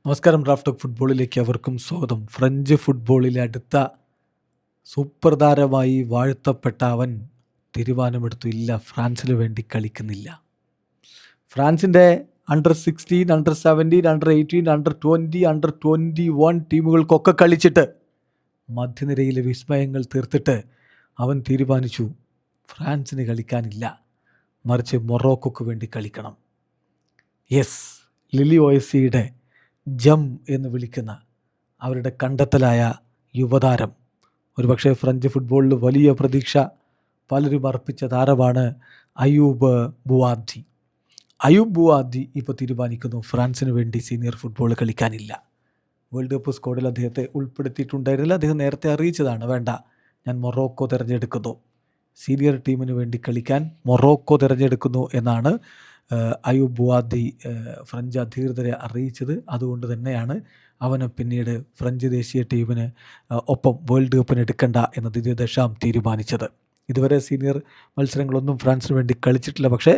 നമസ്കാരം. Raf talk ഫുട്ബോളിലേക്ക് അവർക്കും സ്വാഗതം. ഫ്രഞ്ച് ഫുട്ബോളിലെ അടുത്ത സൂപ്പർ താരമായി വാഴ്ത്തപ്പെട്ട അവൻ തീരുമാനമെടുത്തു, ഇല്ല, ഫ്രാൻസിന് വേണ്ടി കളിക്കുന്നില്ല. ഫ്രാൻസിൻ്റെ അണ്ടർ-16, അണ്ടർ-17, അണ്ടർ-18, അണ്ടർ-20, അണ്ടർ-21 ടീമുകൾക്കൊക്കെ കളിച്ചിട്ട് മധ്യനിരയിലെ വിസ്മയങ്ങൾ തീർത്തിട്ട് അവൻ തീരുമാനിച്ചു ഫ്രാൻസിന് കളിക്കാനില്ല, മറിച്ച് മൊറോക്കോക്ക് വേണ്ടി കളിക്കണം. യെസ്, ലിലി OSCയുടെ ജം എന്ന് വിളിക്കുന്ന അവരുടെ കണ്ടെത്തലായ യുവതാരം, ഒരുപക്ഷെ ഫ്രഞ്ച് ഫുട്ബോളിൽ വലിയ പ്രതീക്ഷ പലരും അർപ്പിച്ച താരമാണ് അയൂബ് ബുവാർഡി. അയൂബ് ബുവാർഡി ഇപ്പോൾ തീരുമാനിക്കുന്നു ഫ്രാൻസിന് വേണ്ടി സീനിയർ ഫുട്ബോൾ കളിക്കാനില്ല. വേൾഡ് കപ്പ് സ്ക്വാഡിൽ അദ്ദേഹത്തെ ഉൾപ്പെടുത്തിയിട്ടുണ്ടായിരുന്നില്ല. അദ്ദേഹം നേരത്തെ അറിയിച്ചതാണ്, വേണ്ട, ഞാൻ മൊറോക്കോ തിരഞ്ഞെടുക്കുന്നു, സീനിയർ ടീമിന് വേണ്ടി കളിക്കാൻ മൊറോക്കോ തിരഞ്ഞെടുക്കുന്നു എന്നാണ് അയൂബ് ബുവാർഡി ഫ്രഞ്ച് അധികൃതരെ അറിയിച്ചത്. അതുകൊണ്ട് തന്നെയാണ് അവന് പിന്നീട് ഫ്രഞ്ച് ദേശീയ ടീമിന് ഒപ്പം വേൾഡ് കപ്പിന് എടുക്കണ്ട എന്ന് ദിദിയർ ദെഷാംസ് തീരുമാനിച്ചത്. ഇതുവരെ സീനിയർ മത്സരങ്ങളൊന്നും ഫ്രാൻസിന് വേണ്ടി കളിച്ചിട്ടില്ല, പക്ഷേ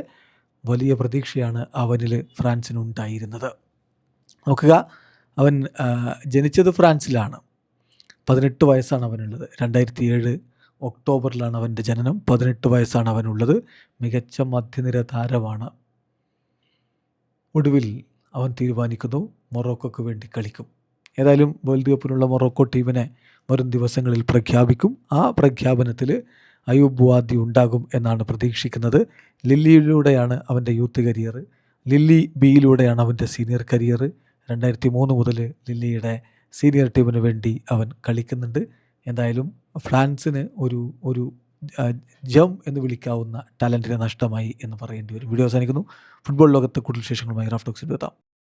വലിയ പ്രതീക്ഷയാണ് അവനിൽ ഫ്രാൻസിനുണ്ടായിരുന്നത്. നോക്കുക, അവൻ ജനിച്ചത് ഫ്രാൻസിലാണ്. 18 വയസ്സാണ് അവനുള്ളത്. 2007 ഒക്ടോബറിലാണ് അവൻ്റെ ജനനം. 18 വയസ്സാണ് അവനുള്ളത്. മികച്ച മധ്യനിര താരമാണ്. ഒടുവിൽ അവൻ തീരുമാനിക്കുന്നു മൊറോക്കോക്ക് വേണ്ടി കളിക്കും. ഏതായാലും വേൾഡ് കപ്പിനുള്ള മൊറോക്കോ ടീമിനെ വരും ദിവസങ്ങളിൽ പ്രഖ്യാപിക്കും. ആ പ്രഖ്യാപനത്തിൽ അയൂബ് ബുവാർഡി ഉണ്ടാകും എന്നാണ് പ്രതീക്ഷിക്കുന്നത്. ലില്ലിയിലൂടെയാണ് അവൻ്റെ യൂത്ത് കരിയർ, ലില്ലി ബിയിലൂടെയാണ് അവൻ്റെ സീനിയർ കരിയർ. 2003 മുതൽ ലില്ലിയുടെ സീനിയർ ടീമിന് വേണ്ടി അവൻ കളിക്കുന്നുണ്ട്. എന്തായാലും ഫ്രാൻസിന് ഒരു ജം എന്ന് വിളിക്കാവുന്ന ടാലൻറ്റിനെ നഷ്ടമായി എന്ന് പറയേണ്ടി വരും. വീഡിയോ അവസാനിക്കുന്നു. ഫുട്ബോൾ ലോകത്ത് കൂടുതൽ വിശേഷങ്ങളുമായി റാഫ് ടോക്സിൽ എത്താം.